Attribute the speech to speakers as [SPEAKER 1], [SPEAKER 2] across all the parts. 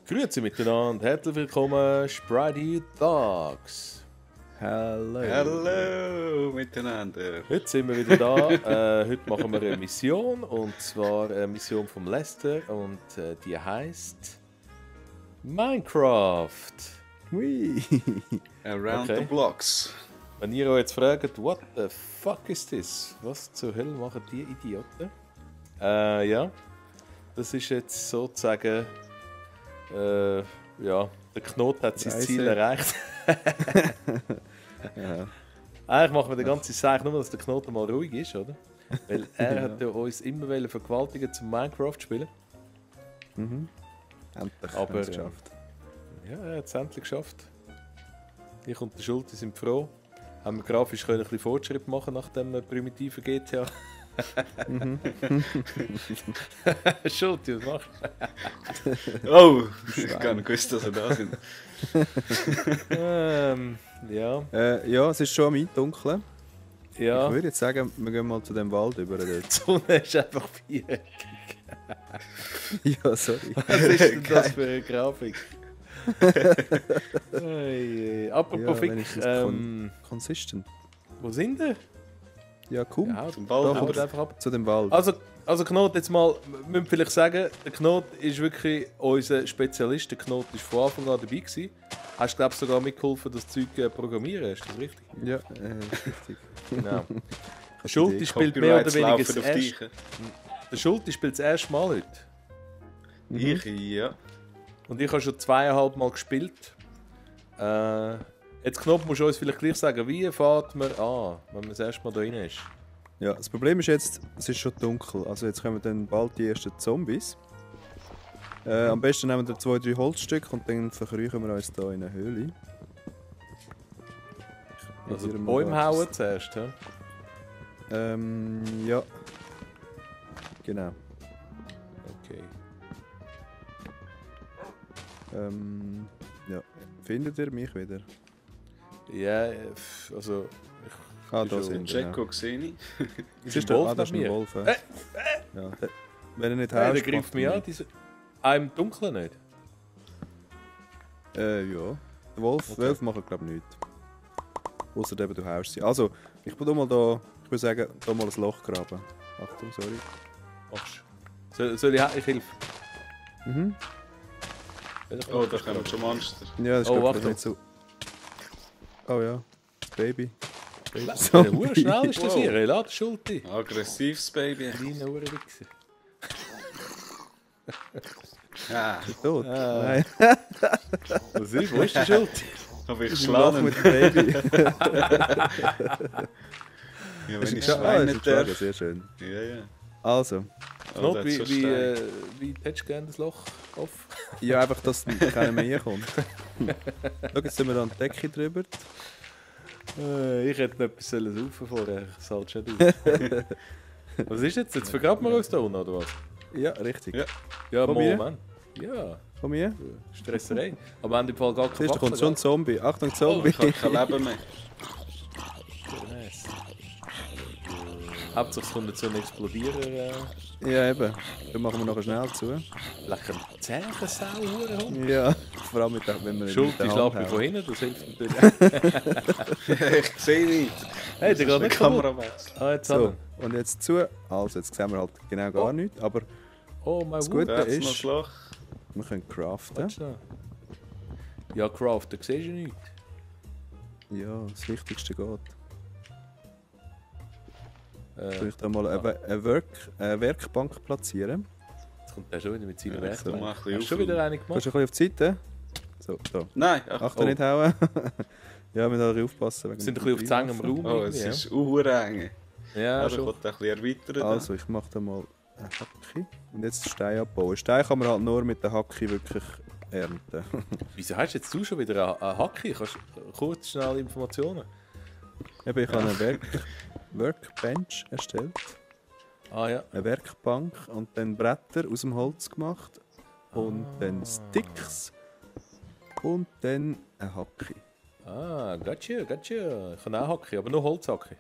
[SPEAKER 1] Grüezi miteinander, herzlich willkommen, Spritey Dogs.
[SPEAKER 2] Hallo.
[SPEAKER 3] Hallo miteinander.
[SPEAKER 1] Heute sind wir wieder da. Heute machen wir eine Mission, und zwar eine Mission vom Lester, und die heisst Minecraft.
[SPEAKER 2] Hui.
[SPEAKER 3] Around
[SPEAKER 1] Okay.
[SPEAKER 3] the blocks.
[SPEAKER 1] Wenn ihr euch jetzt fragt, what the fuck is this? Was zur Hölle machen die Idioten? Ja, das ist jetzt sozusagen, ja, der Knoten hat sein
[SPEAKER 2] Reise.
[SPEAKER 1] Ziel erreicht.
[SPEAKER 2] Ja.
[SPEAKER 1] Eigentlich machen wir die ganze Sache nur, dass der Knoten mal ruhig ist, oder? Weil er hat ja uns immer vergewaltigen zum Minecraft spielen.
[SPEAKER 2] Endlich
[SPEAKER 1] Aber,
[SPEAKER 2] haben wir es geschafft.
[SPEAKER 1] Ja, er hat es endlich geschafft. Ich und der Schulte sind froh. Haben wir grafisch können ein bisschen Fortschritt machen nach dem primitiven GTA. Schulte, was machst
[SPEAKER 3] Oh, ich habe gar nicht gewusst, dass wir da sind.
[SPEAKER 1] du? Ja.
[SPEAKER 2] Ja, es ist schon am Eindunkeln.
[SPEAKER 1] Ja.
[SPEAKER 2] Ich würde jetzt sagen, wir gehen mal zu dem Wald über dort.
[SPEAKER 1] Die Sonne ist einfach viereckig.
[SPEAKER 2] Ja, sorry.
[SPEAKER 1] Was ist denn das für eine Grafik? Hey, apropos
[SPEAKER 2] Ja,
[SPEAKER 1] Fick,
[SPEAKER 2] wenigstens consistent.
[SPEAKER 1] wo sind wir?
[SPEAKER 2] Ja, komm.
[SPEAKER 1] Ja,
[SPEAKER 3] Zum
[SPEAKER 2] Doch,
[SPEAKER 3] Wald.
[SPEAKER 1] haut einfach ab.
[SPEAKER 2] Zu dem Wald.
[SPEAKER 1] Also Knot, jetzt mal, wir müssen vielleicht sagen, der Knot ist wirklich unser Spezialist. Der Knot war von Anfang an dabei gewesen. Hast du, glaube ich, sogar mitgeholfen, das Zeug programmieren, ist das richtig?
[SPEAKER 2] Ja, ist richtig.
[SPEAKER 1] Genau.
[SPEAKER 2] Die
[SPEAKER 1] Schulte
[SPEAKER 2] Idee.
[SPEAKER 1] spielt mehr oder
[SPEAKER 3] Copyrights
[SPEAKER 1] weniger
[SPEAKER 3] laufen
[SPEAKER 1] das
[SPEAKER 3] auf
[SPEAKER 1] erste...
[SPEAKER 3] dich.
[SPEAKER 1] Der Schulte spielt das erste Mal heute.
[SPEAKER 3] Ich, ja.
[SPEAKER 1] Und ich habe schon 2,5 Mal gespielt. Jetzt Knopf musst du uns vielleicht gleich sagen, wie fährt man an, wenn man das erste Mal da rein ist.
[SPEAKER 2] Ja, das Problem ist jetzt, es ist schon dunkel. Also jetzt kommen dann bald die ersten Zombies. Am besten nehmen wir 2, 3 Holzstücke und dann verkriechen wir uns hier in eine Höhle.
[SPEAKER 1] Also die
[SPEAKER 2] Probieren wir
[SPEAKER 1] Bäume
[SPEAKER 2] da
[SPEAKER 1] hauen
[SPEAKER 2] etwas.
[SPEAKER 1] zuerst. Ja?
[SPEAKER 2] Ja. Genau.
[SPEAKER 1] Okay.
[SPEAKER 2] Ja. Findet ihr mich wieder?
[SPEAKER 1] Ja, also...
[SPEAKER 2] Ah,
[SPEAKER 1] Ist
[SPEAKER 2] da
[SPEAKER 1] schon
[SPEAKER 2] sind wir.
[SPEAKER 3] Jacko gesehen.
[SPEAKER 1] Ist
[SPEAKER 2] Ist
[SPEAKER 1] ein
[SPEAKER 2] der
[SPEAKER 1] Wolf
[SPEAKER 2] das ist
[SPEAKER 1] neben
[SPEAKER 2] ein
[SPEAKER 1] mir?
[SPEAKER 2] Wolf. Ja, wenn er nicht
[SPEAKER 1] Hey, der
[SPEAKER 2] haust,
[SPEAKER 1] greift
[SPEAKER 2] macht
[SPEAKER 1] mich
[SPEAKER 2] er
[SPEAKER 1] an.
[SPEAKER 2] nichts.
[SPEAKER 1] Im Dunkeln nicht.
[SPEAKER 2] Ja. Der Wolf,
[SPEAKER 1] Okay.
[SPEAKER 2] Wölfe machen glaube ich nichts. Außer eben du haust sie. Also, ich bin mal da, ich würde sagen, da mal ein Loch graben. Achtung, sorry.
[SPEAKER 1] Machst du. Soll ich helfe?
[SPEAKER 2] Mhm.
[SPEAKER 3] Oh, da kommen schon Monster.
[SPEAKER 2] Ja, das ist
[SPEAKER 1] Oh,
[SPEAKER 2] glaub ich
[SPEAKER 1] Achtung.
[SPEAKER 2] nicht so. Oh ja, das Baby.
[SPEAKER 1] So schnell ist das
[SPEAKER 3] Wow.
[SPEAKER 1] hier. Hey, lass die Schuld ein.
[SPEAKER 3] Aggressives Baby.
[SPEAKER 1] Kleine Uhrenwichser.
[SPEAKER 3] Ah,
[SPEAKER 2] Tot.
[SPEAKER 1] Ah.
[SPEAKER 2] Nein,
[SPEAKER 1] Was ist? Wo ist die Schuld?
[SPEAKER 3] aber ich
[SPEAKER 2] das ist ein Loch
[SPEAKER 3] schlage.
[SPEAKER 2] mit dem Baby.
[SPEAKER 3] Ja,
[SPEAKER 2] Das
[SPEAKER 3] wenn
[SPEAKER 2] ist
[SPEAKER 3] ich
[SPEAKER 2] ein
[SPEAKER 3] schweine
[SPEAKER 2] Geschlagen,
[SPEAKER 3] darf.
[SPEAKER 2] sehr schön.
[SPEAKER 3] Ja, ja.
[SPEAKER 2] Also,
[SPEAKER 3] Oh,
[SPEAKER 1] Knot,
[SPEAKER 3] das ist so
[SPEAKER 1] wie
[SPEAKER 3] steil.
[SPEAKER 1] hättest du gerne das Loch auf?
[SPEAKER 2] ja, einfach, dass keiner mehr kommt. Schau, jetzt sind wir da an die Decke drüber.
[SPEAKER 1] Ich hätte noch etwas saufen vorher. Ich salz nicht aus. Was ist jetzt? Jetzt vergraben wir uns da unten, oder was?
[SPEAKER 2] Ja, richtig.
[SPEAKER 3] Ja.
[SPEAKER 1] Ja,
[SPEAKER 2] Von mir?
[SPEAKER 1] Mann. Ja,
[SPEAKER 2] Von mir?
[SPEAKER 1] Stresserei. Aber wenn im Fall gar keine
[SPEAKER 2] Siehst du, da kommt
[SPEAKER 1] Waffen,
[SPEAKER 2] schon ein Zombie. Achtung,
[SPEAKER 3] Oh,
[SPEAKER 2] Zombie.
[SPEAKER 3] ich habe kein Leben mehr.
[SPEAKER 1] gell? Nice. Hauptsache es kommt nicht so ein Explodierer.
[SPEAKER 2] Ja, eben. Dann machen wir nachher schnell zu.
[SPEAKER 1] Lecker Zähnesau, Hurenhund.
[SPEAKER 2] Ja, vor allem wenn wir
[SPEAKER 1] Schuld,
[SPEAKER 2] mit der
[SPEAKER 1] die
[SPEAKER 2] Hand
[SPEAKER 1] schlägt mich
[SPEAKER 2] hauen.
[SPEAKER 1] von hinten, das hilft natürlich.
[SPEAKER 3] Ich sehe nichts.
[SPEAKER 1] Hey, der geht
[SPEAKER 3] Das ist
[SPEAKER 1] nicht
[SPEAKER 3] der
[SPEAKER 1] kaputt.
[SPEAKER 3] Kamerawechsel.
[SPEAKER 1] Ah, jetzt
[SPEAKER 2] So,
[SPEAKER 1] haben
[SPEAKER 2] und jetzt zu. Also, jetzt sehen wir halt genau gar nichts. Aber
[SPEAKER 1] wir. Oh, mein
[SPEAKER 2] das
[SPEAKER 1] Gute.
[SPEAKER 2] Gute
[SPEAKER 3] Da hat's noch
[SPEAKER 2] ist,
[SPEAKER 3] Schlag.
[SPEAKER 2] wir können craften.
[SPEAKER 1] Warte schnell. Ja, Craft, da siehst du nichts.
[SPEAKER 2] Ja, das Wichtigste geht.
[SPEAKER 1] Äh,
[SPEAKER 2] Soll ich da mal eine Werkbank platzieren?
[SPEAKER 1] Jetzt kommt der schon wieder mit seinen
[SPEAKER 3] Ja,
[SPEAKER 1] Werken.
[SPEAKER 3] jetzt mach ein bisschen
[SPEAKER 1] Hast du schon wieder eine
[SPEAKER 2] Kannst
[SPEAKER 1] gemacht?
[SPEAKER 2] du ein bisschen auf die Seite? So, da.
[SPEAKER 3] Nein, ach,
[SPEAKER 2] Achtung,
[SPEAKER 1] oh.
[SPEAKER 2] nicht hauen. Ja, wir müssen alle aufpassen.
[SPEAKER 1] Wir sind ein bisschen auf zu engem Raum.
[SPEAKER 3] oh, es
[SPEAKER 1] irgendwie,
[SPEAKER 3] ist eng.
[SPEAKER 1] ja, ja
[SPEAKER 3] Also, ich
[SPEAKER 1] schon.
[SPEAKER 3] wollte ein bisschen erweitern.
[SPEAKER 2] Also, ich mache da mal eine Hacke. Und jetzt Stein abbauen. Stein kann man halt nur mit der Hacke wirklich ernten.
[SPEAKER 1] Wieso hast jetzt du schon wieder eine Hacke? Kannst du kurz schnell Informationen?
[SPEAKER 2] Eben, ich habe eine Workbench erstellt.
[SPEAKER 1] Ah ja.
[SPEAKER 2] Eine Werkbank und dann Bretter aus dem Holz gemacht. Und
[SPEAKER 1] Ah.
[SPEAKER 2] dann Sticks. Und dann eine Hacke.
[SPEAKER 1] Ah, gotcha. Ich habe auch Hacke, aber nur Holzhacke.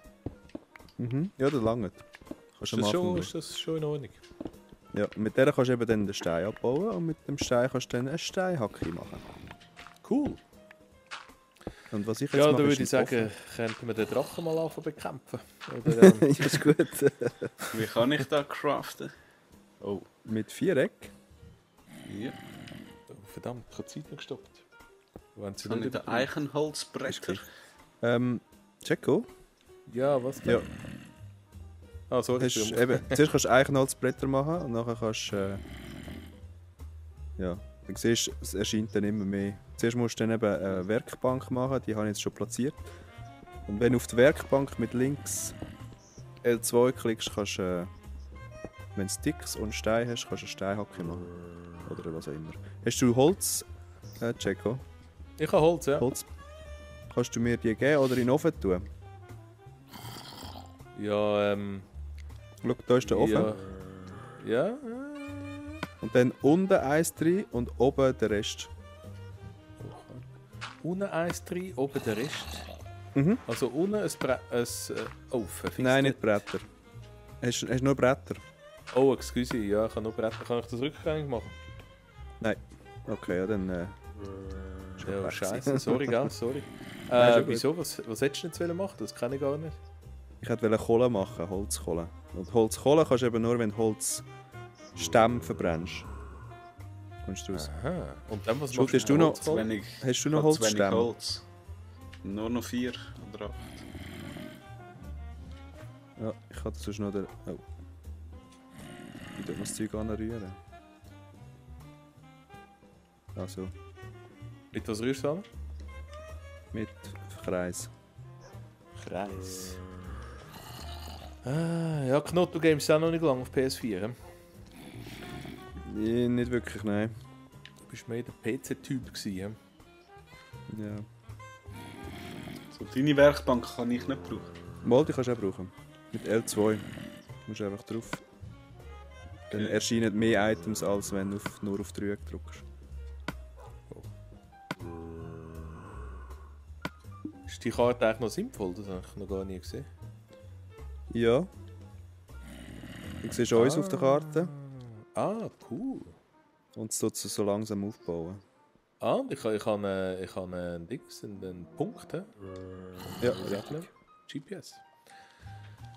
[SPEAKER 2] Ja, das langt. Kannst
[SPEAKER 1] Ist
[SPEAKER 2] du am
[SPEAKER 1] das,
[SPEAKER 2] Anfang
[SPEAKER 1] schon, ist das schon in Ordnung?
[SPEAKER 2] Ja, mit der kannst du eben dann den Stein abbauen und mit dem Stein kannst du dann eine Steinhacke machen.
[SPEAKER 1] Cool.
[SPEAKER 2] Und was ich jetzt
[SPEAKER 1] Ja, da
[SPEAKER 2] mache,
[SPEAKER 1] würde
[SPEAKER 2] ist
[SPEAKER 1] ich sagen, könnten wir den Drachen mal anfangen bekämpfen. Oder,
[SPEAKER 2] ja, ist gut.
[SPEAKER 3] Wie kann ich da craften? Oh,
[SPEAKER 2] Mit Viereck.
[SPEAKER 3] ja.
[SPEAKER 1] oh, verdammt, ich habe die Zeit noch gestoppt. Wenn sie
[SPEAKER 3] Habe ich
[SPEAKER 1] nicht
[SPEAKER 3] den Eichenholzbretter?
[SPEAKER 2] Jacko?
[SPEAKER 1] Ja, was denn?
[SPEAKER 2] Ja.
[SPEAKER 1] Ah, sorry.
[SPEAKER 2] Hast, eben, zuerst kannst du Eichenholzbretter machen und nachher kannst du. Ja, dann siehst du, es erscheint dann immer mehr. Zuerst musst du dann eben eine Werkbank machen, die habe ich jetzt schon platziert. Und wenn du auf die Werkbank mit links L2 klickst, kannst du, wenn du Sticks und Stein hast, kannst du eine Steinhacke machen. Oder was auch immer. Hast du Holz, Jacko?
[SPEAKER 1] Ich habe Holz, ja.
[SPEAKER 2] Holz? Kannst du mir die geben oder in den Ofen tun?
[SPEAKER 1] Ja,
[SPEAKER 2] Schau, da ist der Ofen.
[SPEAKER 1] Ja.
[SPEAKER 2] Und dann unten eins drin und oben der Rest.
[SPEAKER 1] Unten eins drin, oben der Rest.
[SPEAKER 2] Mhm.
[SPEAKER 1] Also unten ein Ofen.
[SPEAKER 2] Nein, nicht Bretter. Hast du nur Bretter?
[SPEAKER 1] Oh, excuse, ja, ich habe nur Bretter. Kann ich das rückgängig machen?
[SPEAKER 2] Nein. Okay, ja, dann.
[SPEAKER 1] Ja, scheiße. Sorry, gell? Sorry.
[SPEAKER 2] Nein, ist ja
[SPEAKER 1] Wieso? Was hättest du jetzt machen? Das kann ich gar nicht.
[SPEAKER 2] Ich wollte Kohle machen, Holzkohle. Und Holzkohle kannst du eben nur, wenn du Holzstämme verbrennst. Kommst du raus.
[SPEAKER 1] Aha. Und dann, was
[SPEAKER 2] Schuld,
[SPEAKER 1] machst
[SPEAKER 2] hast du noch-
[SPEAKER 1] Holzkohle?
[SPEAKER 2] Hast du noch
[SPEAKER 3] Zu wenig
[SPEAKER 2] Holzstämme?
[SPEAKER 3] Holz. Nur noch 4 oder 8.
[SPEAKER 2] Ja, ich hatte sonst noch den. Oh. Ich tue das Zeug anrühren. Also,
[SPEAKER 1] Mit was rührst du an?
[SPEAKER 2] mit Kreis.
[SPEAKER 1] Kreis. Ja, Knotto Games sind auch noch nicht lange auf PS4.
[SPEAKER 2] Nicht wirklich, nein.
[SPEAKER 1] Du bist mehr der PC-Typ gewesen.
[SPEAKER 2] Ja.
[SPEAKER 3] So, deine Werkbank kann ich nicht brauchen.
[SPEAKER 2] Mal, die kannst du auch brauchen. Mit L2. Musst du einfach drauf. Dann
[SPEAKER 3] Okay.
[SPEAKER 2] erscheinen mehr Items, als wenn du nur auf Dreieck drückst.
[SPEAKER 1] Ist die Karte eigentlich noch sinnvoll? Das habe ich noch gar nie gesehen.
[SPEAKER 2] Ja. Du siehst uns auf der Karte
[SPEAKER 1] Ah, cool.
[SPEAKER 2] und es tut so langsam aufbauen.
[SPEAKER 1] Ah, und ich habe einen Dings, einen Punkt. He?
[SPEAKER 2] Ja,
[SPEAKER 1] Richtig. GPS.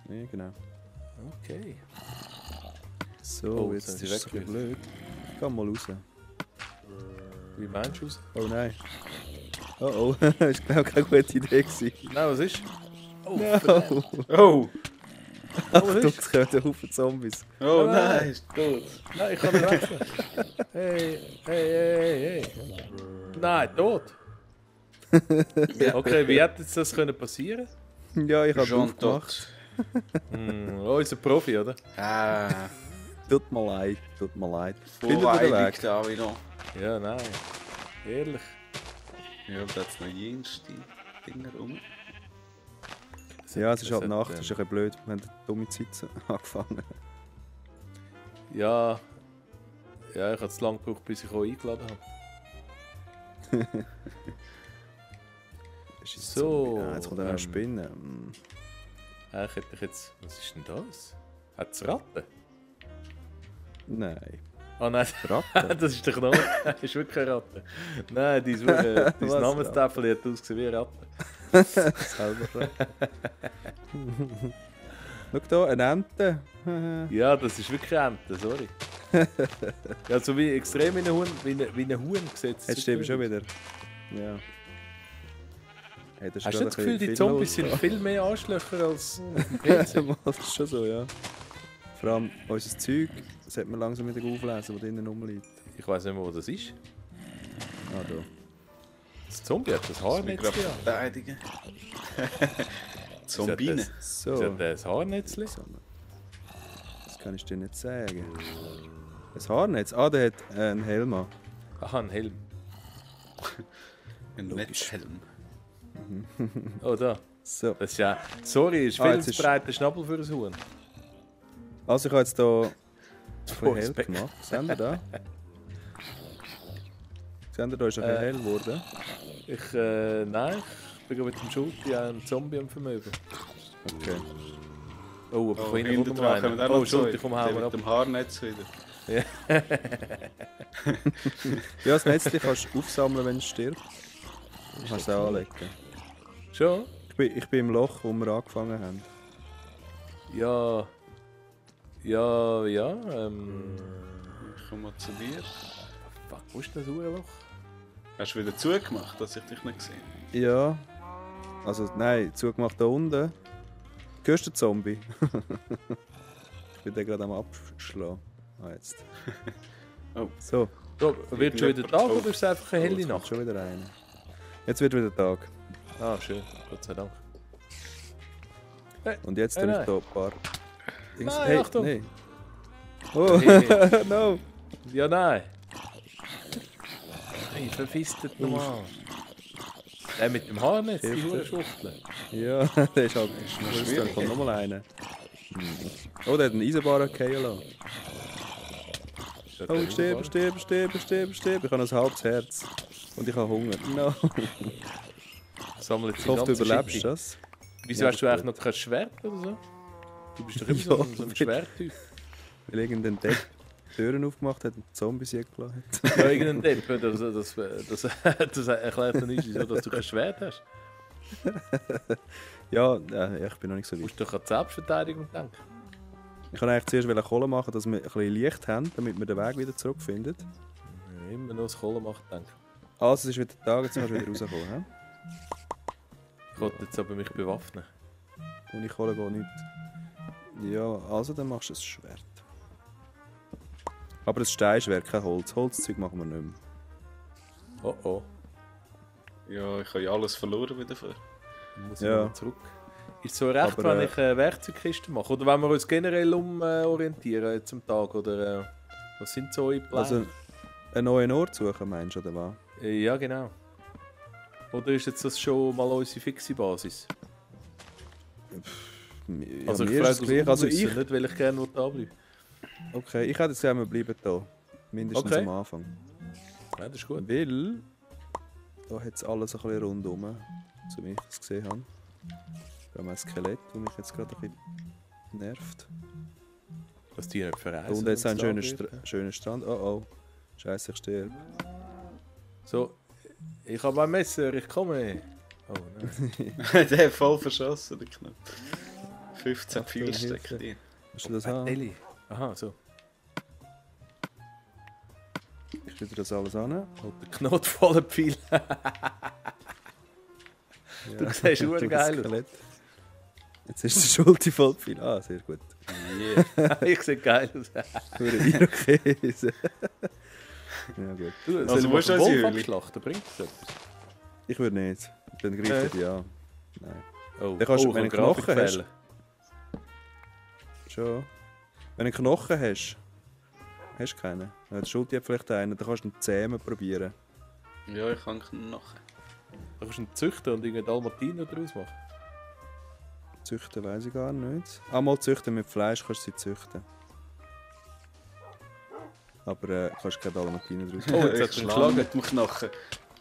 [SPEAKER 2] Ja, genau.
[SPEAKER 1] Okay.
[SPEAKER 2] So,
[SPEAKER 1] Oh,
[SPEAKER 2] jetzt
[SPEAKER 1] jetzt
[SPEAKER 2] ist
[SPEAKER 1] sind
[SPEAKER 2] es
[SPEAKER 1] sie
[SPEAKER 2] ein bisschen blöd. Ich geh mal raus.
[SPEAKER 1] Wie meinst du es?
[SPEAKER 2] Oh nein. Oh oh, das war glaube ich keine gute Idee. Gewesen.
[SPEAKER 1] Nein, was ist? Oh,
[SPEAKER 2] No.
[SPEAKER 3] Oh!
[SPEAKER 2] Achtung, es kommen ein Haufen Zombies.
[SPEAKER 3] Oh
[SPEAKER 1] Nein.
[SPEAKER 3] nein, ist tot.
[SPEAKER 1] Nein, ich kann nicht wechseln. Hey. Nein, tot. Okay, wie hätte jetzt das passieren
[SPEAKER 2] Ja, ich habe
[SPEAKER 3] Schon
[SPEAKER 2] aufgemacht.
[SPEAKER 1] können? Oh, unser Profi, oder?
[SPEAKER 3] Ah,
[SPEAKER 2] Tut mir leid, tut mir leid.
[SPEAKER 3] voll
[SPEAKER 2] Findet ihr den
[SPEAKER 3] eilig
[SPEAKER 2] Weg?
[SPEAKER 3] da wieder.
[SPEAKER 1] Ja, nein. Ehrlich.
[SPEAKER 3] Ja, da hat es noch jenste Dinger rum.
[SPEAKER 2] Ja, es ist halt
[SPEAKER 1] hat,
[SPEAKER 2] Nacht, es ist ein bisschen blöd. Wir haben eine dumme Zeit angefangen.
[SPEAKER 1] Ja. Ja, ich habe zu lange gebraucht, bis ich euch eingeladen habe.
[SPEAKER 2] Es ist
[SPEAKER 1] So,
[SPEAKER 2] Zombie. Ah, jetzt kommt eine Spinne. Hm.
[SPEAKER 1] Eigentlich hätte ich jetzt... Was ist denn das? Hat es Ratten?
[SPEAKER 2] Nein.
[SPEAKER 1] Ah nein,
[SPEAKER 2] Ratte?
[SPEAKER 1] das ist der Knoten. Das ist wirklich eine Ratte. Nein, dein
[SPEAKER 2] Was,
[SPEAKER 1] Namenstafel hat ausgesehen wie eine Ratte.
[SPEAKER 2] Selber schon. Schau da, eine Ente.
[SPEAKER 1] Ja, das ist wirklich eine Ente, sorry. Ja, so wie extrem wie ein Huhn, wie ein Huhn gesetzt.
[SPEAKER 2] Jetzt stimmt schon wieder. Ja. Hey, das ist
[SPEAKER 1] Hast du
[SPEAKER 2] gerade
[SPEAKER 1] das Gefühl,
[SPEAKER 2] ein
[SPEAKER 1] die
[SPEAKER 2] bisschen
[SPEAKER 1] Zombies
[SPEAKER 2] viel
[SPEAKER 1] sind viel mehr Arschlöcher als
[SPEAKER 2] los. Das ist schon so, ja. Vor allem unser Zeug sollte man langsam wieder auflesen, das drinnen rumliegt.
[SPEAKER 1] Ich weiß nicht mehr, wo das ist.
[SPEAKER 2] Ah, da.
[SPEAKER 1] Das Zombie hat das Haarnetz.
[SPEAKER 3] gerade verteidigen. Zombine.
[SPEAKER 2] So.
[SPEAKER 1] Sie hat ein Haarnetz.
[SPEAKER 2] Das kann ich dir nicht sagen. Ein Haarnetz? Ah, der hat einen Helm an.
[SPEAKER 1] Aha, ein Helm.
[SPEAKER 3] Ein Netzhelm.
[SPEAKER 1] Oh, da.
[SPEAKER 2] So.
[SPEAKER 1] Das ist ja... Sorry, ist
[SPEAKER 2] Ah,
[SPEAKER 1] viel
[SPEAKER 2] jetzt
[SPEAKER 1] zu
[SPEAKER 2] ist-
[SPEAKER 1] breiter Schnabel für ein Huhn.
[SPEAKER 2] Also ich habe jetzt hier
[SPEAKER 1] Oh,
[SPEAKER 2] einen Helm
[SPEAKER 1] Respekt.
[SPEAKER 2] gemacht. Seht ihr da? Seht ihr, da ist ein bisschen hell geworden.
[SPEAKER 1] Nein, ich bin gerade mit dem Schulti einen Zombie am Vermögen.
[SPEAKER 2] Okay.
[SPEAKER 1] Oh, aber
[SPEAKER 3] Oh,
[SPEAKER 1] von hinten
[SPEAKER 3] hinten
[SPEAKER 1] kommt
[SPEAKER 3] dran
[SPEAKER 1] noch
[SPEAKER 3] kommen
[SPEAKER 1] einer.
[SPEAKER 3] auch
[SPEAKER 1] Oh,
[SPEAKER 3] noch
[SPEAKER 1] Schulti,
[SPEAKER 3] zwei.
[SPEAKER 1] komm,
[SPEAKER 3] Der
[SPEAKER 1] hau mal
[SPEAKER 3] mit
[SPEAKER 1] ab.
[SPEAKER 3] dem Haarnetz wieder.
[SPEAKER 1] Ja.
[SPEAKER 2] Ja, das Netzchen kannst du aufsammeln, wenn es stirbt. Du kannst es auch anlegen.
[SPEAKER 1] Schon?
[SPEAKER 2] Ich bin im Loch, wo wir angefangen haben.
[SPEAKER 1] Ja. Ja.
[SPEAKER 3] Ich komme mal zu dir.
[SPEAKER 1] Fuck, wo ist das Uhrenloch?
[SPEAKER 3] Hast du wieder zugemacht, dass ich dich nicht gesehen habe?
[SPEAKER 2] Ja. Also, nein, zugemacht da unten. Hörst du den Zombie? Ich bin den gerade am Abschlagen. Ah, jetzt.
[SPEAKER 3] Oh.
[SPEAKER 2] So,
[SPEAKER 1] So, wird schon wieder Tag oder ist es einfach eine helle
[SPEAKER 2] jetzt kommt
[SPEAKER 1] Nacht?
[SPEAKER 2] schon wieder rein. Jetzt wird wieder Tag.
[SPEAKER 1] Ah, schön. Gott sei Dank.
[SPEAKER 2] Und jetzt tue ich
[SPEAKER 1] nein.
[SPEAKER 2] hier ein paar... Dings-
[SPEAKER 1] Nein,
[SPEAKER 2] hey,
[SPEAKER 1] Achtung.
[SPEAKER 2] nee. Oh,
[SPEAKER 1] Hey.
[SPEAKER 2] no!
[SPEAKER 1] Ja, nein. Hey, verpisst das nochmal. Der mit dem Haarnetz, die
[SPEAKER 2] Hilfe.
[SPEAKER 1] Hurenschwuchtel.
[SPEAKER 2] Ja, der ist halt schwierig. Da kommt nochmal einer. Oh, der hat einen Eisenbahn fallen lassen. Oh, ich sterbe. Ich habe ein halbes Herz. Und ich habe Hunger. No.
[SPEAKER 1] Sammelt
[SPEAKER 2] Ich hoffe, du überlebst das.
[SPEAKER 1] Wieso
[SPEAKER 2] Ja,
[SPEAKER 1] hast du
[SPEAKER 2] das
[SPEAKER 1] eigentlich noch kein Schwert oder so? Du bist doch immer
[SPEAKER 2] Ja,
[SPEAKER 1] so ein Schwerttyp.
[SPEAKER 2] Weil irgendein Depp Türen aufgemacht hat und Zombies eingeladen hat.
[SPEAKER 1] Ja, irgendein Depp. Das erklärt doch nicht, wieso dass du kein Schwert hast.
[SPEAKER 2] Ja, ich bin noch nicht so
[SPEAKER 1] Du
[SPEAKER 2] weit.
[SPEAKER 1] musst doch an die Selbstverteidigung denken.
[SPEAKER 2] Ich wollte eigentlich zuerst Kohle machen, dass wir ein bisschen Licht haben, damit wir den Weg wieder zurückfinden.
[SPEAKER 1] Ja, immer nur das Kohle macht denken.
[SPEAKER 2] Also, es ist wieder Tag, jetzt kannst du wieder rauskommen. He?
[SPEAKER 1] Ich wollte jetzt aber mich bewaffnen.
[SPEAKER 2] Und ich hole gar nicht. Ja, also dann machst du ein Schwert. Aber ein Steinschwert, kein Holz. Holzzeug machen wir nicht mehr.
[SPEAKER 1] Oh oh.
[SPEAKER 3] Ja, ich habe ja alles verloren wieder für.
[SPEAKER 1] Dann muss
[SPEAKER 2] Ja.
[SPEAKER 1] ich nochmal zurück. Ist es so recht,
[SPEAKER 2] Aber,
[SPEAKER 1] wenn ich eine Werkzeugkiste mache? Oder wenn wir uns generell umorientieren zum Tag? Oder was sind so eure Pläne?
[SPEAKER 2] Also, einen neuen Ort suchen, meinst du, oder was?
[SPEAKER 1] Ja, genau. Oder ist jetzt das schon mal unsere fixe Basis?
[SPEAKER 2] Ja,
[SPEAKER 1] Also ich
[SPEAKER 2] mir
[SPEAKER 1] frage
[SPEAKER 2] ist
[SPEAKER 1] aus
[SPEAKER 2] es gleich. Also
[SPEAKER 1] Unwissen,
[SPEAKER 2] ich...
[SPEAKER 1] nicht, weil ich gerne da bleibe.
[SPEAKER 2] Okay, ich hätte gesagt, wir bleiben hier. Mindestens
[SPEAKER 1] Okay.
[SPEAKER 2] am Anfang.
[SPEAKER 1] Ja, das ist gut.
[SPEAKER 2] Weil... Da hat es alles ein bisschen rundum, so wie ich das gesehen habe. Wir haben ein Skelett, das mich jetzt gerade ein bisschen nervt.
[SPEAKER 1] Dass die nicht verreisen.
[SPEAKER 2] Und jetzt ein
[SPEAKER 1] wenn's
[SPEAKER 2] schöner,
[SPEAKER 1] da wird.
[SPEAKER 2] schöner Strand. Oh oh. Scheiße, ich sterbe.
[SPEAKER 1] So, ich habe ein Messer, ich komme. Oh nein.
[SPEAKER 3] Der hat voll verschossen, der Knopf. 15
[SPEAKER 2] Achtung,
[SPEAKER 3] Pfeil steckt
[SPEAKER 2] Hilfe.
[SPEAKER 3] drin.
[SPEAKER 2] Willst du das haben?
[SPEAKER 1] Elli. Aha, so.
[SPEAKER 2] Ich wieder das alles an.
[SPEAKER 1] Und der Knot voller Pfeil. Du siehst verdammt geil aus.
[SPEAKER 2] Jetzt ist der Schulti voll viel. Ah, sehr gut.
[SPEAKER 3] Yeah.
[SPEAKER 1] Ich sehe geil aus.
[SPEAKER 2] Für einen Irokäse. Ja, gut.
[SPEAKER 1] Du,
[SPEAKER 3] Also,
[SPEAKER 1] soll
[SPEAKER 3] wo
[SPEAKER 1] ich
[SPEAKER 3] ist
[SPEAKER 1] mal
[SPEAKER 3] unsere
[SPEAKER 1] den Wolf
[SPEAKER 3] Höhle?
[SPEAKER 1] abschlachten? Bringt das etwas?
[SPEAKER 2] Ich würde nicht. Dann greift er ja. Nein.
[SPEAKER 1] Oh,
[SPEAKER 2] Dann kannst du,
[SPEAKER 1] oh,
[SPEAKER 2] wenn du
[SPEAKER 1] kann
[SPEAKER 2] Knochen
[SPEAKER 1] Grafik
[SPEAKER 2] hast.
[SPEAKER 1] fehlen.
[SPEAKER 2] Schon. Wenn du einen Knochen hast, hast du keinen. Wenn der Schulti hat vielleicht einen, dann kannst du ihn zähmen probieren.
[SPEAKER 3] Ja, ich kann nachher.
[SPEAKER 1] Da kannst du ihn züchten und irgendein Dalmatiner daraus machen.
[SPEAKER 2] Züchten weiß ich gar nicht. Einmal züchten mit Fleisch kannst du sie züchten. Aber kannst keine Dalmatiner draus machen.
[SPEAKER 1] Oh, jetzt hat
[SPEAKER 3] ich
[SPEAKER 1] er ihn
[SPEAKER 3] schlage
[SPEAKER 1] geschlagen.
[SPEAKER 3] mit dem Knochen.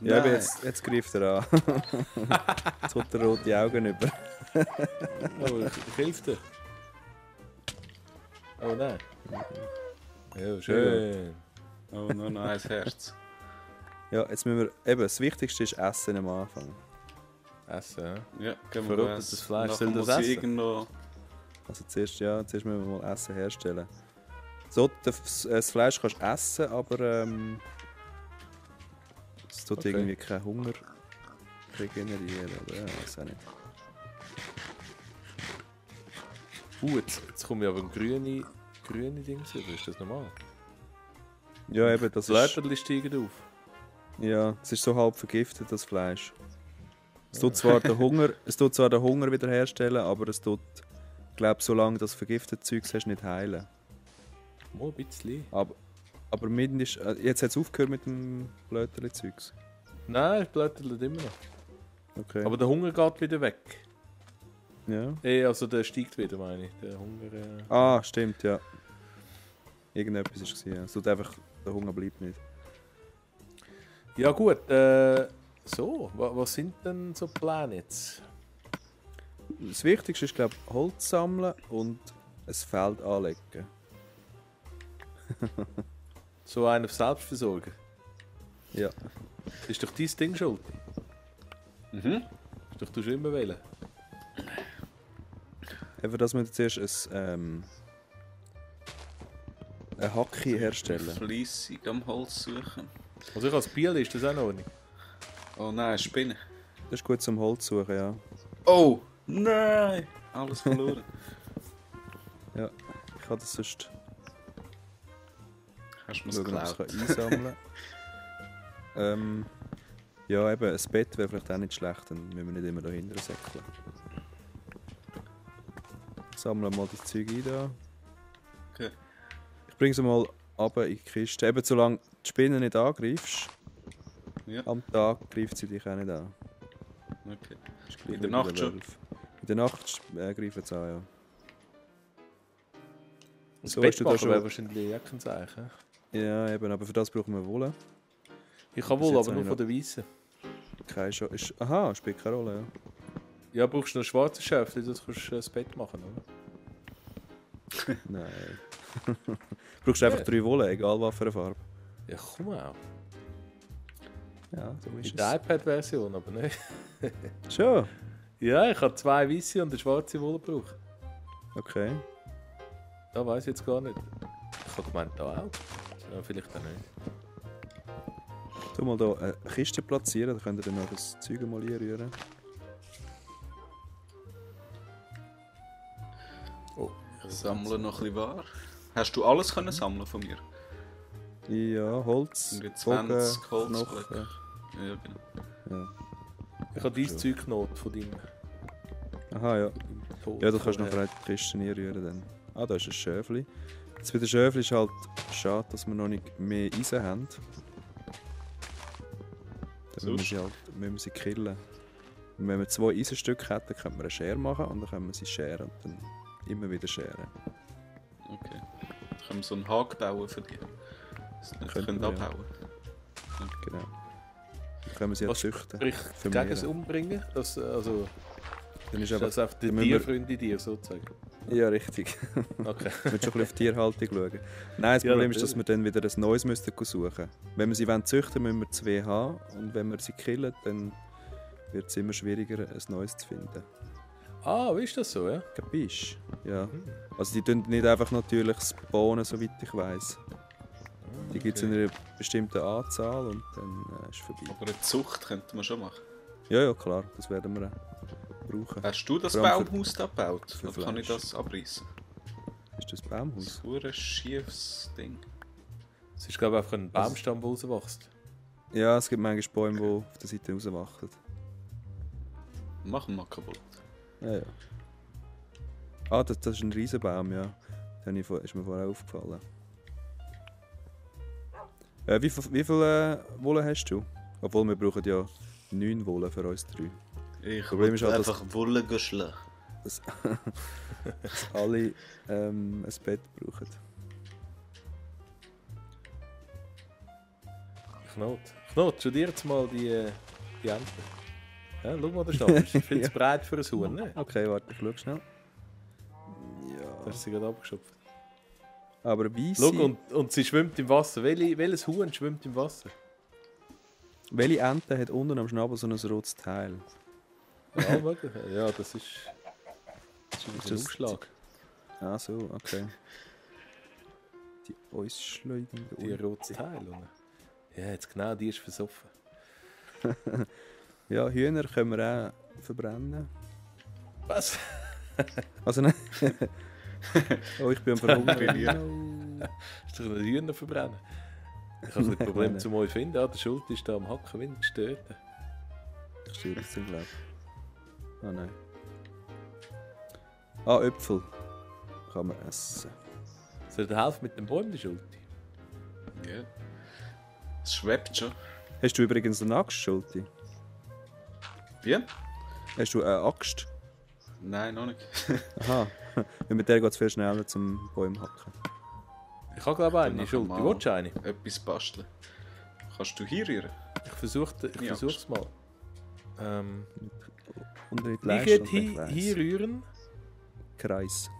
[SPEAKER 2] Ja, aber
[SPEAKER 3] Nein.
[SPEAKER 2] jetzt greift er an. Jetzt hat er rote Augen über.
[SPEAKER 1] Oh, ich helfe dir. Oh nein. Ja, schön.
[SPEAKER 3] Oh, nur noch ein Herz.
[SPEAKER 2] Ja, jetzt müssen wir. Eben, das Wichtigste ist Essen am Anfang.
[SPEAKER 1] Essen, ja?
[SPEAKER 3] Ja, gehen wir
[SPEAKER 1] Verrottetes
[SPEAKER 3] essen.
[SPEAKER 1] Fleisch,
[SPEAKER 3] Nachher
[SPEAKER 1] soll das
[SPEAKER 3] muss ich
[SPEAKER 1] essen?
[SPEAKER 3] irgendwo...
[SPEAKER 2] Also zuerst müssen wir mal Essen herstellen. So, das Fleisch kannst du essen, aber es tut
[SPEAKER 1] Okay.
[SPEAKER 2] irgendwie keinen Hunger regenerieren, oder? Ja, weiß auch nicht.
[SPEAKER 1] Jetzt kommt ja aber ein grüne Dings über. Ist das normal?
[SPEAKER 2] Ja, eben, das ist...
[SPEAKER 1] Blätterli steigen auf.
[SPEAKER 2] Ja, es ist so halb vergiftet, das Fleisch. Es tut zwar den Hunger wiederherstellen, aber es tut, glaube solange das vergiftete Zeug hast, nicht heilen.
[SPEAKER 1] Mal ein bisschen.
[SPEAKER 2] Aber mindestens... Jetzt hat es aufgehört mit dem Blöterli-Zeugs.
[SPEAKER 1] Nein, es blättert immer noch.
[SPEAKER 2] Okay.
[SPEAKER 1] Aber der Hunger geht wieder weg.
[SPEAKER 2] ja.
[SPEAKER 1] Also der steigt wieder, meine ich. Der Hunger...
[SPEAKER 2] Ah, stimmt, ja. Irgendetwas war es. Ja. Es tut einfach... Der Hunger bleibt nicht.
[SPEAKER 1] Ja gut, so, was sind denn so Pläne jetzt?
[SPEAKER 2] Das Wichtigste ist, glaube ich, Holz sammeln und ein Feld anlegen.
[SPEAKER 1] So einen auf Selbstversorger.
[SPEAKER 2] Ja.
[SPEAKER 1] Ist doch dein Ding schuld.
[SPEAKER 3] Mhm.
[SPEAKER 1] Ist doch du schon immer wählen.
[SPEAKER 2] Einfach, dass wir zuerst eine Hacke herstellen.
[SPEAKER 3] Fleissig am Holz suchen.
[SPEAKER 1] Also ich als Biel ist das auch noch nicht.
[SPEAKER 3] Oh nein, Spinne.
[SPEAKER 2] Das ist gut zum Holz suchen, ja.
[SPEAKER 3] Oh! Nein! Alles verloren.
[SPEAKER 2] Ja, ich kann das sonst
[SPEAKER 3] Hast du mir
[SPEAKER 2] schauen, ob ich
[SPEAKER 3] geklaut?
[SPEAKER 2] es einsammeln kann. Ja, eben, ein Bett wäre vielleicht auch nicht schlecht, dann müssen wir nicht immer dahinter säckeln. Ich sammle mal das Zeug ein da.
[SPEAKER 3] Okay.
[SPEAKER 2] Ich bringe sie mal runter in die Kiste. Eben, solange die Spinne nicht angreifst,
[SPEAKER 3] Ja.
[SPEAKER 2] am Tag greift sie dich auch nicht an.
[SPEAKER 3] Okay.
[SPEAKER 2] Ist gleich
[SPEAKER 3] In der
[SPEAKER 2] wie bei
[SPEAKER 3] Nacht
[SPEAKER 2] den
[SPEAKER 3] schon?
[SPEAKER 2] Wölfen. In der Nacht greifen sie an, ja.
[SPEAKER 1] Das
[SPEAKER 2] So
[SPEAKER 1] Bett
[SPEAKER 2] hast du da
[SPEAKER 1] machen
[SPEAKER 2] schon-
[SPEAKER 1] wäre wahrscheinlich auch kein Zeichen.
[SPEAKER 2] Ja, eben, aber für das brauchen wir Wolle.
[SPEAKER 1] Ich kann
[SPEAKER 2] Bis
[SPEAKER 1] wohl,
[SPEAKER 2] jetzt
[SPEAKER 1] aber
[SPEAKER 2] habe
[SPEAKER 1] nur
[SPEAKER 2] ich
[SPEAKER 1] von der Weißen.
[SPEAKER 2] Keine ist, aha, spielt keine Rolle, ja.
[SPEAKER 1] Ja, brauchst du noch schwarze Schäfte, das kannst du das Bett machen, oder?
[SPEAKER 2] Nein. Brauchst du einfach 3 Wolle, egal was für eine Farbe.
[SPEAKER 1] Ja, komm auch.
[SPEAKER 2] Ja, so ist
[SPEAKER 1] In der
[SPEAKER 2] es.
[SPEAKER 1] iPad-Version, aber nicht.
[SPEAKER 2] Schon?
[SPEAKER 1] Ja, ich habe 2 weiße und eine schwarze Wolle gebraucht.
[SPEAKER 2] Okay.
[SPEAKER 1] Da weiß ich jetzt gar nicht. Ich habe gemeint, da auch. Ja, vielleicht auch nicht.
[SPEAKER 2] Tu mal hier eine Kiste platzieren, dann könnt ihr dann noch das Zeug mal einrühren.
[SPEAKER 1] Oh,
[SPEAKER 3] Ich sammle noch ein bisschen Ware. Hast du alles können sammeln von mir?
[SPEAKER 2] Ja, Holz,
[SPEAKER 3] Irgendwie
[SPEAKER 2] Bogen,
[SPEAKER 3] 20 Holzblöcke.
[SPEAKER 2] Knochen.
[SPEAKER 3] Ja, genau.
[SPEAKER 2] Ja.
[SPEAKER 1] ich habe dein Zeug genommen von deinem
[SPEAKER 2] Aha, ja.
[SPEAKER 1] Tod.
[SPEAKER 2] Ja, du kannst
[SPEAKER 1] vorher.
[SPEAKER 2] noch die Kiste einrühren dann. Ah, da ist ein Schöfli. Jetzt bei den Schöfli ist halt schade, dass wir noch nicht mehr Eisen haben. Dann müssen wir,
[SPEAKER 3] Sonst?
[SPEAKER 2] müssen wir sie killen. Und wenn wir 2 Eisenstücke hätten, könnten wir eine Schere machen und dann können wir sie scheren und dann immer wieder scheren.
[SPEAKER 3] Okay. Dann können wir so einen Haken bauen für dich. Dass sie nicht
[SPEAKER 2] Könnten
[SPEAKER 3] können
[SPEAKER 2] wir, ja.
[SPEAKER 3] abhauen.
[SPEAKER 2] Genau. Dann können wir sie ja
[SPEAKER 1] Was
[SPEAKER 2] züchten.
[SPEAKER 1] Sprich,
[SPEAKER 2] vermehren.
[SPEAKER 1] gegen das Umbringen? Das, also,
[SPEAKER 2] Dann ist
[SPEAKER 1] ist
[SPEAKER 2] aber,
[SPEAKER 1] das einfach der
[SPEAKER 2] dann müssen wir-
[SPEAKER 1] Tierfreund in dir, sozusagen?
[SPEAKER 2] ja, richtig.
[SPEAKER 1] Okay.
[SPEAKER 2] Ich will schon ein bisschen auf die Tierhaltung schauen. Nein, das
[SPEAKER 1] Ja,
[SPEAKER 2] Problem ist, dass
[SPEAKER 1] natürlich.
[SPEAKER 2] wir dann wieder ein neues müssten suchen. Wenn wir sie züchten wollen, müssen wir 2 haben. Und wenn wir sie killen, dann wird es immer schwieriger, ein neues zu finden.
[SPEAKER 1] Ah, wie ist das so, ja?
[SPEAKER 2] Capisch? Ja. Also die tun nicht einfach natürlich spawnen, soweit ich weiss. Die gibt es in einer bestimmten Anzahl und dann ist es vorbei.
[SPEAKER 3] Aber eine Zucht könnte man schon machen.
[SPEAKER 2] Ja, ja, klar, das werden wir auch brauchen.
[SPEAKER 3] Hast du das
[SPEAKER 2] Vor allem für-
[SPEAKER 3] Baumhaus da gebaut?
[SPEAKER 2] für
[SPEAKER 3] Oder kann ich
[SPEAKER 2] Fleisch.
[SPEAKER 3] das abreißen?
[SPEAKER 2] Ist das
[SPEAKER 3] Das
[SPEAKER 2] Baumhaus?
[SPEAKER 3] ist ein schiefes Ding.
[SPEAKER 1] Es ist, glaube ich, einfach ein Baumstamm, der rauswächst.
[SPEAKER 2] Ja, es gibt manchmal Bäume, die auf der Seite rauswachen.
[SPEAKER 3] Machen wir kaputt.
[SPEAKER 2] Ja, ja. Ah, das ist ein Riesenbaum, ja. Das ist mir vorher aufgefallen. Wie viel Wolle hast du? Obwohl, wir brauchen ja 9 Wolle für uns 3.
[SPEAKER 3] Ich
[SPEAKER 2] Problem ist
[SPEAKER 3] will
[SPEAKER 2] halt, dass-
[SPEAKER 3] einfach Wolle geschlagen.
[SPEAKER 2] Dass, dass alle ein Bett brauchen.
[SPEAKER 1] Knot, studier jetzt mal die Ente. Ja, schau mal, da steht. Das ist viel zu breit für ein Huhn, ne?
[SPEAKER 2] Okay, warte, ich schau schnell.
[SPEAKER 1] Da
[SPEAKER 2] Ja.
[SPEAKER 1] ist sie gerade abgeschöpft.
[SPEAKER 2] Aber wie
[SPEAKER 1] Schau,
[SPEAKER 2] sie...
[SPEAKER 1] und sie schwimmt im Wasser. Welches Huhn schwimmt im Wasser?
[SPEAKER 2] Welche Ente hat unten am Schnabel so ein rotes Teil?
[SPEAKER 1] Ja, wirklich. Ja, das ist ein
[SPEAKER 2] das-
[SPEAKER 1] Umschlag.
[SPEAKER 2] Ah, so, okay. Die ausschleudernde
[SPEAKER 1] Die rote Teil, oder? Ja, jetzt genau, die ist versoffen.
[SPEAKER 2] Ja, Hühner können wir auch verbrennen.
[SPEAKER 1] Was?
[SPEAKER 2] Also nein. Oh, ich bin am Verhungern.
[SPEAKER 1] Ist doch ein Hühner verbrennen? Ich habe ein Problem
[SPEAKER 2] Nein.
[SPEAKER 1] zu euch finden. Ah, der Schulter ist da am Hacken, wenn gestört.
[SPEAKER 2] Ich stirb jetzt im Glaube. Ah nein. Ah, Äpfel. Kann man essen.
[SPEAKER 1] Soll ich dir helfen mit dem Bäumen, die Schulter?
[SPEAKER 3] Ja. Es schwebt schon.
[SPEAKER 2] Hast du übrigens eine Axt, Schulti?
[SPEAKER 3] Wie?
[SPEAKER 2] Hast du eine Axt?
[SPEAKER 3] Nein, noch nicht.
[SPEAKER 2] Aha. Weil mit der geht es viel schneller zum Bäumen hacken.
[SPEAKER 1] Ich habe glaube ich eine,
[SPEAKER 3] Dann
[SPEAKER 1] die Schulter.
[SPEAKER 3] mal.
[SPEAKER 1] Willst du eine?
[SPEAKER 3] Etwas basteln. Kannst du hier rühren?
[SPEAKER 1] Ich versuch's mal.
[SPEAKER 2] Und nicht
[SPEAKER 1] Wie
[SPEAKER 2] Leiste
[SPEAKER 1] geht
[SPEAKER 2] und dann Kreis.
[SPEAKER 1] hier rühren?
[SPEAKER 2] Kreis.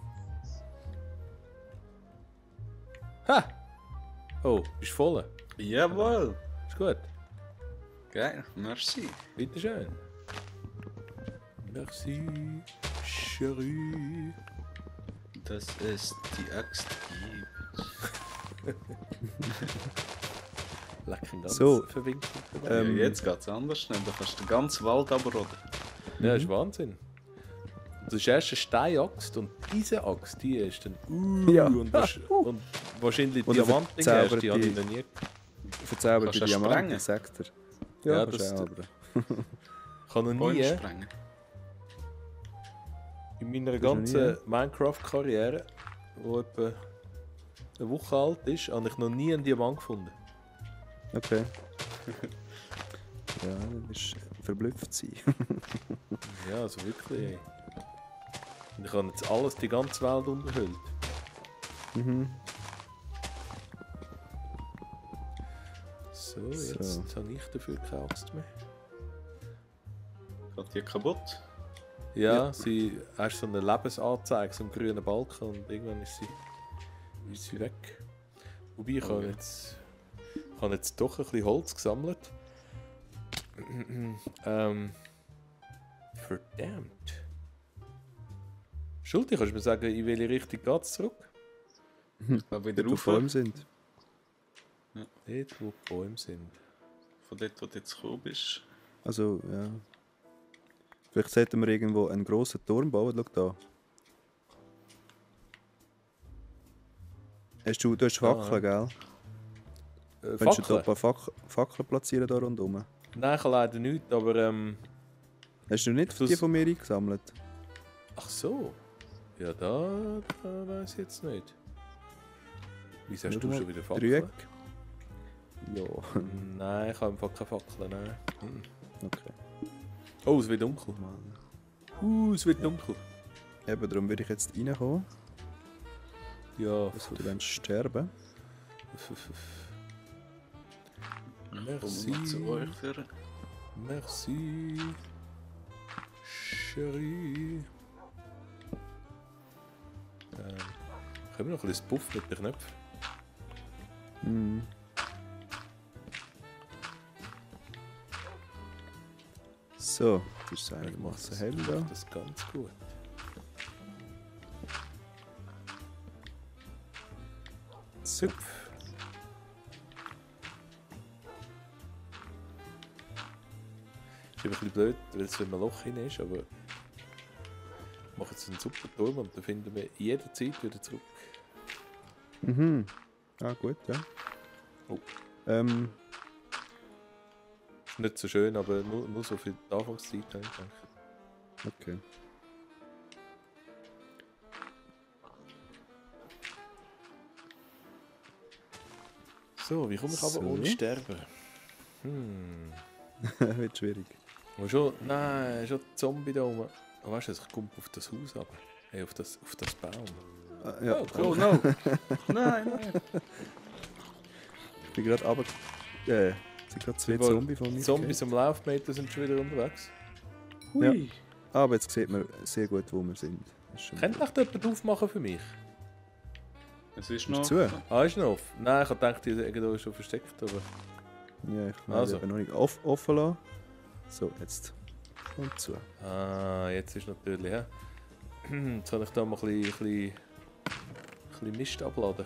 [SPEAKER 1] Ha! Oh, bist du voll?
[SPEAKER 3] Jawohl.
[SPEAKER 1] Ist gut.
[SPEAKER 3] Geil, merci.
[SPEAKER 1] Bitteschön. Merci, Chérie.
[SPEAKER 3] Das ist die Axt gibt.
[SPEAKER 1] Lecker, ganz
[SPEAKER 2] So,
[SPEAKER 1] verwinkelt.
[SPEAKER 3] Ja, jetzt geht's anders schnell. Da kannst du den ganzen Wald abroden.
[SPEAKER 1] Ja, das ist Wahnsinn. Das ist erst eine Steinaxt und diese Axt, die ist dann
[SPEAKER 2] Ja.
[SPEAKER 1] und wahrscheinlich
[SPEAKER 2] Und eine
[SPEAKER 1] Diamanten erst, die habe ich
[SPEAKER 2] verzauberte-
[SPEAKER 1] noch nie.
[SPEAKER 2] Verzauberte
[SPEAKER 3] Kannst du
[SPEAKER 2] Diamanten,
[SPEAKER 3] sprengen?
[SPEAKER 2] sagt er.
[SPEAKER 1] Ja,
[SPEAKER 2] Ja,
[SPEAKER 1] das-
[SPEAKER 2] das auch, aber.
[SPEAKER 1] Ich habe noch
[SPEAKER 3] Bäume
[SPEAKER 1] nie
[SPEAKER 3] sprengen.
[SPEAKER 1] in meiner
[SPEAKER 2] Das ist noch
[SPEAKER 1] ganzen Minecraft-Karriere, die etwa eine Woche alt ist, habe ich noch nie einen Diamant gefunden.
[SPEAKER 2] Okay. Ja, das ist verblüfft sein.
[SPEAKER 1] Ja, also wirklich. Ey. Und ich habe jetzt alles, die ganze Welt unterhüllt.
[SPEAKER 2] Mhm.
[SPEAKER 1] So, jetzt habe ich dafür keine Axt mehr.
[SPEAKER 3] Geht die kaputt?
[SPEAKER 1] Ja, sie hast so eine Lebensanzeige, so einen grünen Balken und irgendwann ist sie weg. Wobei ich habe jetzt doch ein bisschen Holz gesammelt. Verdammt. Schulti, kannst du mir sagen, in welche Richtung geht es zurück?
[SPEAKER 3] Ich glaube wieder
[SPEAKER 2] Dort, wo
[SPEAKER 3] rauf.
[SPEAKER 2] Bäume sind.
[SPEAKER 1] Dort, wo die Bäume sind.
[SPEAKER 3] Von dort, wo du jetzt gekommen bist.
[SPEAKER 2] Also, ja. Vielleicht sollten wir irgendwo einen grossen Turm bauen. Schau da. Du hast Fackeln, gell? Willst du da ein paar Fackeln platzieren da rundherum?
[SPEAKER 1] Nein, ich habe leider nichts, aber
[SPEAKER 2] Hast du nicht
[SPEAKER 1] Das-
[SPEAKER 2] die von mir eingesammelt?
[SPEAKER 1] ach so. Ja, da weiß ich jetzt nicht. Wieso hast
[SPEAKER 2] Schau
[SPEAKER 1] du
[SPEAKER 2] mal,
[SPEAKER 1] schon wieder Fackeln?
[SPEAKER 2] Dreieck. Ja,
[SPEAKER 1] Nein, ich habe einfach keine Fackeln. Nein. Mhm.
[SPEAKER 2] okay.
[SPEAKER 1] Oh, es wird dunkel.
[SPEAKER 2] Mann.
[SPEAKER 1] Es wird dunkel.
[SPEAKER 2] Eben, darum würde ich jetzt reinkommen.
[SPEAKER 1] Ja.
[SPEAKER 2] Also, du willst sterben.
[SPEAKER 1] Merci.
[SPEAKER 3] Komm mal zu euch führen.
[SPEAKER 1] Merci. Chérie. Können wir noch ein bisschen Puff mit den Knöpfen?
[SPEAKER 2] Mhm. So, das ist eigentlich
[SPEAKER 1] mache
[SPEAKER 2] so hell da.
[SPEAKER 1] das ganz gut. Super. Ist ein bisschen blöd, weil es wenn ein Loch rein ist, aber ich mache jetzt einen super Turm und dann finden wir jederzeit wieder zurück.
[SPEAKER 2] Mhm. Ah, gut, ja.
[SPEAKER 1] Oh. Ist nicht so schön, aber nur so für die Anfangszeit habe ich gedacht.
[SPEAKER 2] Okay.
[SPEAKER 1] So, wie komme ich aber
[SPEAKER 2] So.
[SPEAKER 1] ohne Sterben?
[SPEAKER 2] Wird schwierig.
[SPEAKER 1] Und schon, nein, schon der Zombie da oben. Oh, weißt du, ich komme auf das Haus ab. Hey, auf das Baum.
[SPEAKER 2] Ah, ja,
[SPEAKER 1] Oh,
[SPEAKER 3] Oh
[SPEAKER 1] cool.
[SPEAKER 3] no! Nein, nein!
[SPEAKER 2] ich bin gerade runter. sind gerade zwei
[SPEAKER 1] Über-
[SPEAKER 2] Zombies von mir.
[SPEAKER 1] Zombies am Laufmeter sind schon wieder unterwegs.
[SPEAKER 3] Hui!
[SPEAKER 2] Ah, aber jetzt sieht man sehr gut, wo wir sind. Das ist schon
[SPEAKER 1] Könnte echt jemand aufmachen für mich?
[SPEAKER 3] Es ist noch.
[SPEAKER 2] zu.
[SPEAKER 1] Ah, ist noch offen? Nein, ich habe gedacht, die sind irgendwo schon versteckt, aber...
[SPEAKER 2] Ja, ich kann
[SPEAKER 1] Also.
[SPEAKER 2] also. noch nicht offen lassen. So, jetzt. Und zu.
[SPEAKER 1] Ah, jetzt ist natürlich, ja. Jetzt kann ich da mal ein bisschen Mist abladen.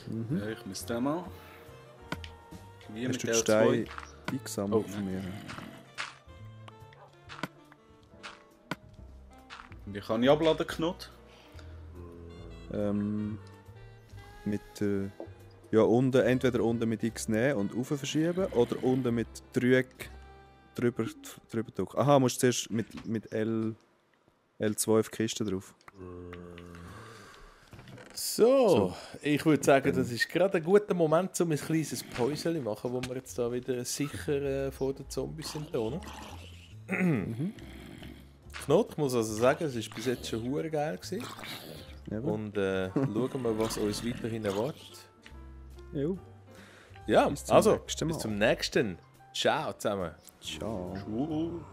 [SPEAKER 2] Mhm.
[SPEAKER 3] Ja, ich muss den mal. Wie
[SPEAKER 2] Hast
[SPEAKER 3] mit
[SPEAKER 2] du
[SPEAKER 3] der
[SPEAKER 2] die Steine eingesammelt
[SPEAKER 3] Oh,
[SPEAKER 2] von mir?
[SPEAKER 3] Wie kann ich abladen, Knut?
[SPEAKER 2] Mit ja, unten, entweder unten mit X nehmen und rauf verschieben oder unten mit Dreieck drüber drücken. Aha, musst du zuerst mit L2 auf die Kiste drauf.
[SPEAKER 1] So, ich würde sagen, das ist gerade ein guter Moment, um ein kleines Päuschen zu machen, wo wir jetzt da wieder sicher vor den Zombies sind. Da, ne? Knot, ich muss also sagen, es war bis jetzt schon hure geil gewesen.
[SPEAKER 2] Eben.
[SPEAKER 1] Und schauen wir, was uns weiterhin erwartet.
[SPEAKER 2] Jo.
[SPEAKER 1] Ja,
[SPEAKER 2] Bis zum
[SPEAKER 1] also,
[SPEAKER 2] nächsten
[SPEAKER 1] bis
[SPEAKER 2] Mal.
[SPEAKER 1] zum nächsten. Ciao zusammen.
[SPEAKER 2] Ciao.
[SPEAKER 3] Schwul.